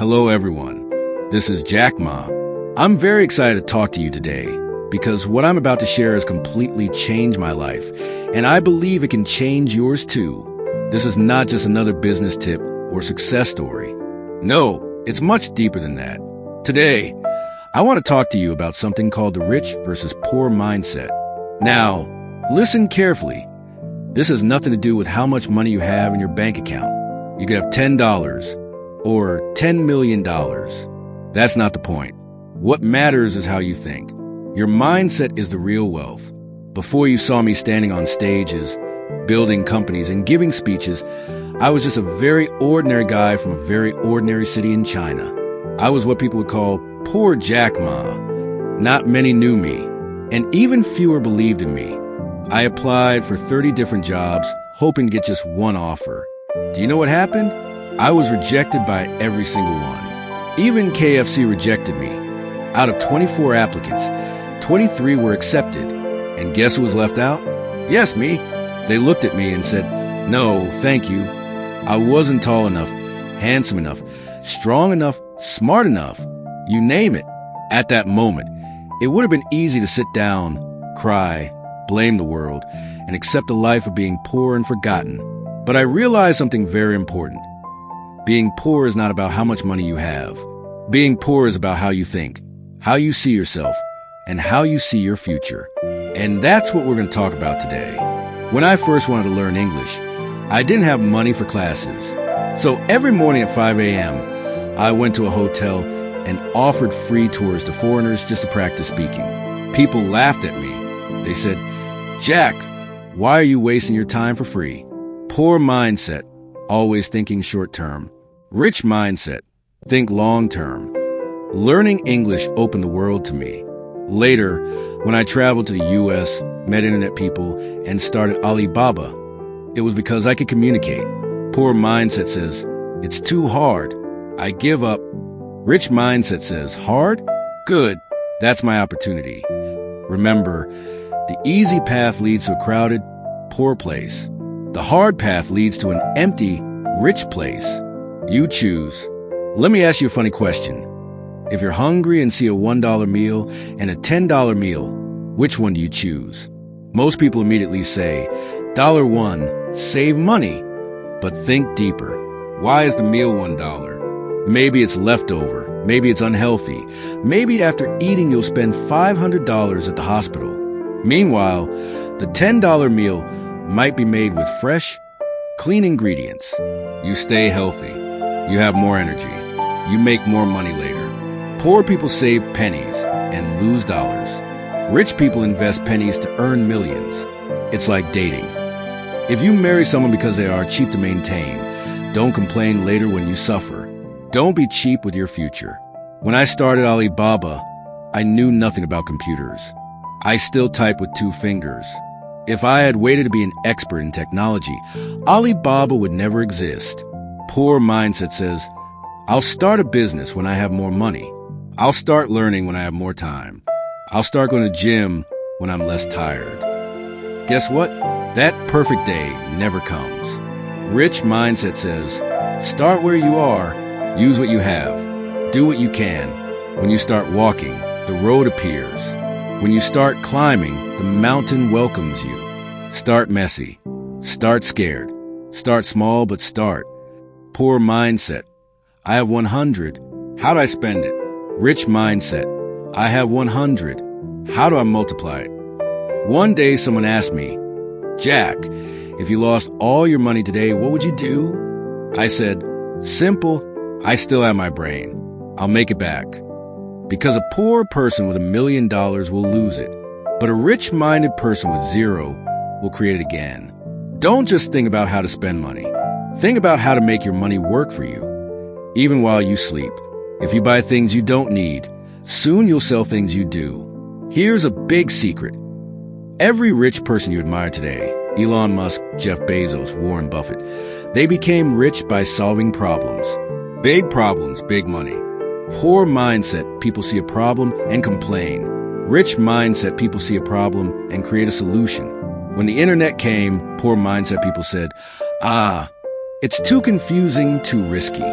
Hello, everyone. This is Jack Ma. I'm very excited to talk to you today because what I'm about to share has completely changed my life, and I believe it can change yours too. This is not just another business tip or success story. No, it's much deeper than that. Today, I want to talk to you about something called the rich versus poor mindset. Now, listen carefully. This has nothing to do with how much money you have in your bank account. You could have $10 or $10 million. That's not the point. What matters is how you think. Your mindset is the real wealth. Before you saw me standing on stages, building companies, and giving speeches, I was just a very ordinary guy from a very ordinary city in China. I was what people would call poor Jack Ma. Not many knew me, and even fewer believed in me. I applied for 30 different jobs, hoping to get just one offer. Do you know what happened? I was rejected by every single one. Even KFC rejected me. Out of 24 applicants, 23 were accepted. And guess who was left out? Yes, me. They looked at me and said, "No, thank you. I wasn't tall enough, handsome enough, strong enough, smart enough. You name it." At that moment, it would have been easy to sit down, cry, blame the world, and accept a life of being poor and forgotten. But I realized something very important. Being poor is not about how much money you have. Being poor is about how you think, how you see yourself, and how you see your future. And that's what we're going to talk about today. When I first wanted to learn English, I didn't have money for classes. So every morning at 5 a.m., I went to a hotel and offered free tours to foreigners just to practice speaking. People laughed at me. They said, "Jack, why are you wasting your time for free?" Poor mindset, always thinking short term. Rich mindset, think long term. Learning English opened the world to me. Later, when I traveled to the U.S., met internet people, and started Alibaba, it was because I could communicate. Poor mindset says, "It's too hard. I give up." Rich mindset says, "Hard? Good. That's my opportunity." Remember, the easy path leads to a crowded, poor place. The hard path leads to an empty, rich place. You choose. Let me ask you a funny question. If you're hungry and see a $1 meal and a $10 meal, which one do you choose? Most people immediately say, $1, save money. But think deeper. Why is the meal $1? Maybe it's leftover. Maybe it's unhealthy. Maybe after eating you'll spend $500 at the hospital. Meanwhile, the $10 meal might be made with fresh, clean ingredients. You stay healthy. You have more energy. You make more money later. Poor people save pennies and lose dollars. Rich people invest pennies to earn millions. It's like dating. If you marry someone because they are cheap to maintain, don't complain later when you suffer. Don't be cheap with your future. When I started Alibaba, I knew nothing about computers. I still type with 2 fingers. If I had waited to be an expert in technology, Alibaba would never exist. Poor mindset says, "I'll start a business when I have more money. I'll start learning when I have more time. I'll start going to the gym when I'm less tired." Guess what? That perfect day never comes. Rich mindset says, start where you are, use what you have, do what you can. When you start walking, the road appears. When you start climbing, the mountain welcomes you. Start messy. Start scared. Start small, but start. Poor mindset. I have 100. How do I spend it? Rich mindset. I have 100. How do I multiply it? One day someone asked me, "Jack, if you lost all your money today, what would you do?" I said, "Simple. I still have my brain. I'll make it back." Because a poor person with $1 million will lose it, but a rich-minded person with 0 will create it again. Don't just think about how to spend money. Think about how to make your money work for you, even while you sleep. If you buy things you don't need, soon you'll sell things you do. Here's a big secret. Every rich person you admire today, Elon Musk, Jeff Bezos, Warren Buffett, they became rich by solving problems. Big problems, big money. Poor mindset, people see a problem and complain. Rich mindset, people see a problem and create a solution. When the internet came, poor mindset people said, "It's too confusing, too risky."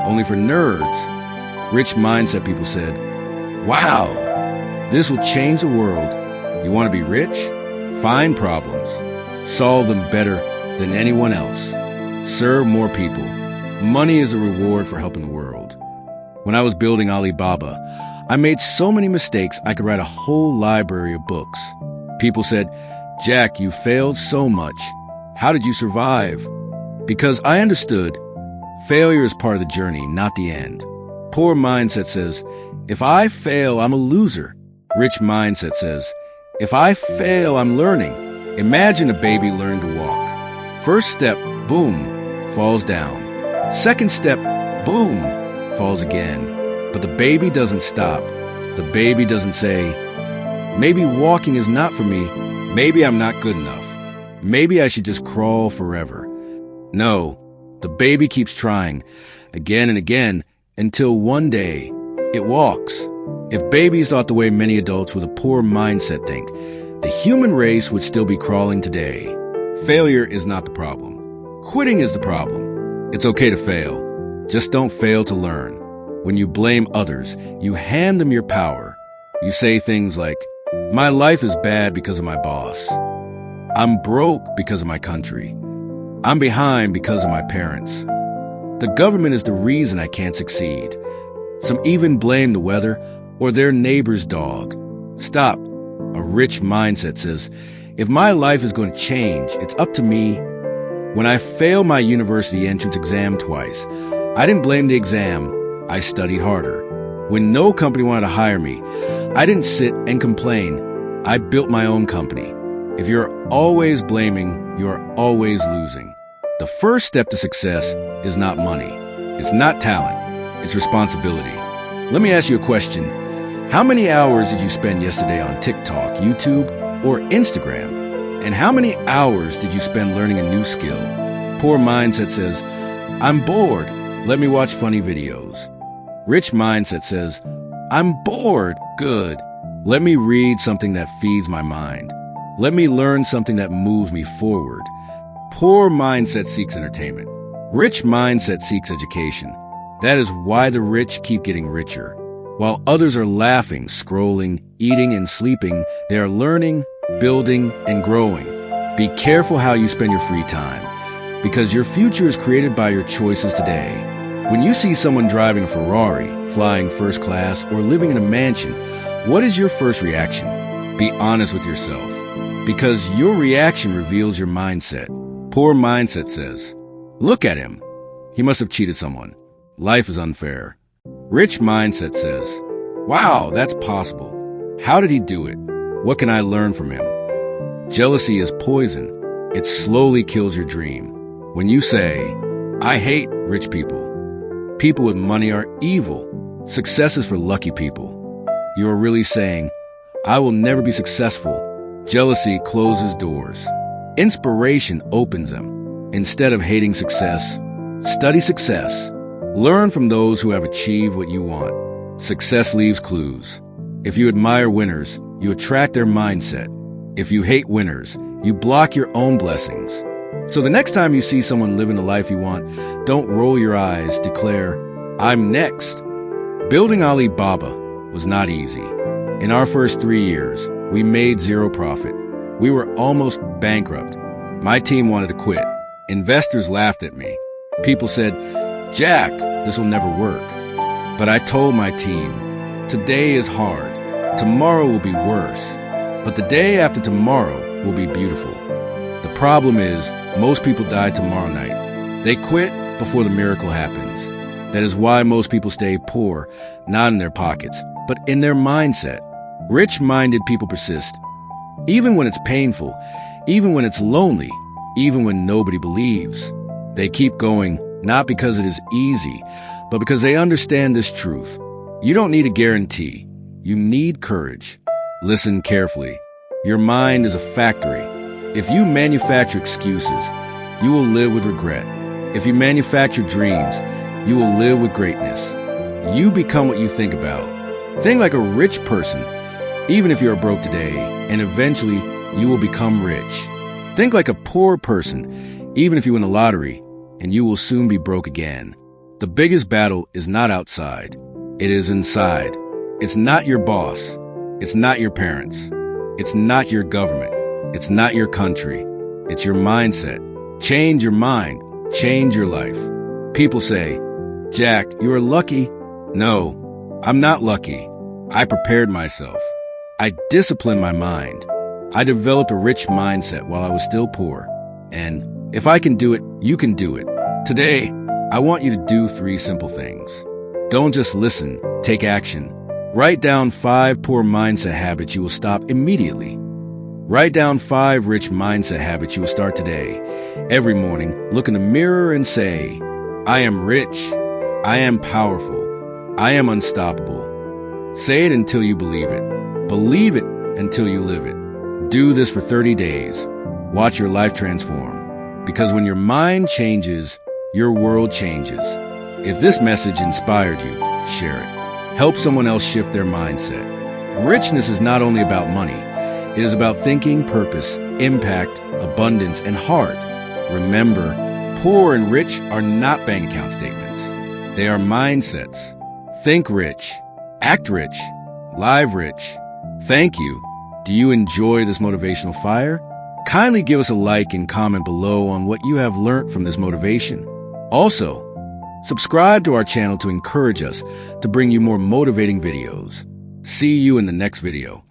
only for nerds. Rich mindset people said, wow, this will change the world. You want to be rich? Find problems. Solve them better than anyone else. Serve more people. Money is a reward for helping the world. When I was building Alibaba, I made so many mistakes I could write a whole library of books. People said, Jack, you failed so much. How did you survive? Because I understood failure is part of the journey, not the end. Poor mindset says, if I fail, I'm a loser. Rich mindset says, if I fail, I'm learning. Imagine a baby learning to walk. First step, boom, falls down. Second step, boom, falls again. But the baby doesn't stop. The baby doesn't say, maybe walking is not for me. Maybe I'm not good enough. Maybe I should just crawl forever. No, the baby keeps trying again and again until one day it walks. If babies thought the way many adults with a poor mindset think, the human race would still be crawling today. Failure is not the problem. Quitting is the problem. It's okay to fail. Just don't fail to learn. When you blame others, you hand them your power. You say things like, my life is bad because of my boss. I'm broke because of my country. I'm behind because of my parents. The government is the reason I can't succeed. Some even blame the weather or their neighbor's dog. Stop. A rich mindset says, if my life is going to change, it's up to me. When I failed my university entrance exam twice, I didn't blame the exam. I studied harder. When no company wanted to hire me, I didn't sit and complain. I built my own company. If you're always blaming, you're always losing. The first step to success is not money. It's not talent. It's responsibility. Let me ask you a question. How many hours did you spend yesterday on TikTok, YouTube, or Instagram? And how many hours did you spend learning a new skill? Poor mindset says, I'm bored. Let me watch funny videos. Rich mindset says, I'm bored. Good. Let me read something that feeds my mind. Let me learn something that moves me forward. Poor mindset seeks entertainment. Rich mindset seeks education. That is why the rich keep getting richer. While others are laughing, scrolling, eating, and sleeping, they are learning, building, and growing. Be careful how you spend your free time, because your future is created by your choices today. When you see someone driving a Ferrari, flying first class, or living in a mansion, what is your first reaction? Be honest with yourself, because your reaction reveals your mindset. Poor mindset says, look at him. He must have cheated someone. Life is unfair. Rich mindset says, wow, that's possible. How did he do it? What can I learn from him? Jealousy is poison. It slowly kills your dream. When you say, I hate rich people. People with money are evil. Success is for lucky people. You are really saying, I will never be successful. Jealousy closes doors. Inspiration opens them. Instead of hating success, study success. Learn from those who have achieved what you want. Success leaves clues. If you admire winners, you attract their mindset. If you hate winners, you block your own blessings. So the next time you see someone living the life you want, don't roll your eyes, declare, I'm next. Building Alibaba was not easy. In our first 3 years, we made zero profit. We were almost bankrupt. My team wanted to quit. Investors laughed at me. People said, Jack, this will never work. But I told my team, today is hard. Tomorrow will be worse. But the day after tomorrow will be beautiful. The problem is, most people die tomorrow night. They quit before the miracle happens. That is why most people stay poor, not in their pockets, but in their mindset. Rich-minded people persist. Even when it's painful, even when it's lonely, even when nobody believes. They keep going, not because it is easy, but because they understand this truth. You don't need a guarantee. You need courage. Listen carefully. Your mind is a factory. If you manufacture excuses, you will live with regret. If you manufacture dreams, you will live with greatness. You become what you think about. Think like a rich person, even if you are broke today, and eventually you will become rich. Think like a poor person, even if you win the lottery, and you will soon be broke again. The biggest battle is not outside. It is inside. It's not your boss. It's not your parents. It's not your government. It's not your country. It's your mindset. Change your mind. Change your life. People say, Jack, you are lucky. No, I'm not lucky. I prepared myself. I disciplined my mind. I developed a rich mindset while I was still poor. And if I can do it, you can do it. Today, I want you to do 3 simple things. Don't just listen, take action. Write down 5 poor mindset habits you will stop immediately. Write down 5 rich mindset habits you will start today. Every morning, look in the mirror and say, I am rich. I am powerful. I am unstoppable. Say it until you believe it. Believe it until you live it. Do this for 30 days. Watch your life transform. Because when your mind changes, your world changes. If this message inspired you, share it. Help someone else shift their mindset. Richness is not only about money. It is about thinking, purpose, impact, abundance, and heart. Remember, poor and rich are not bank account statements. They are mindsets. Think rich, act rich, live rich. Thank you. Do you enjoy this motivational fire? Kindly give us a like and comment below on what you have learned from this motivation. Also, subscribe to our channel to encourage us to bring you more motivating videos. See you in the next video.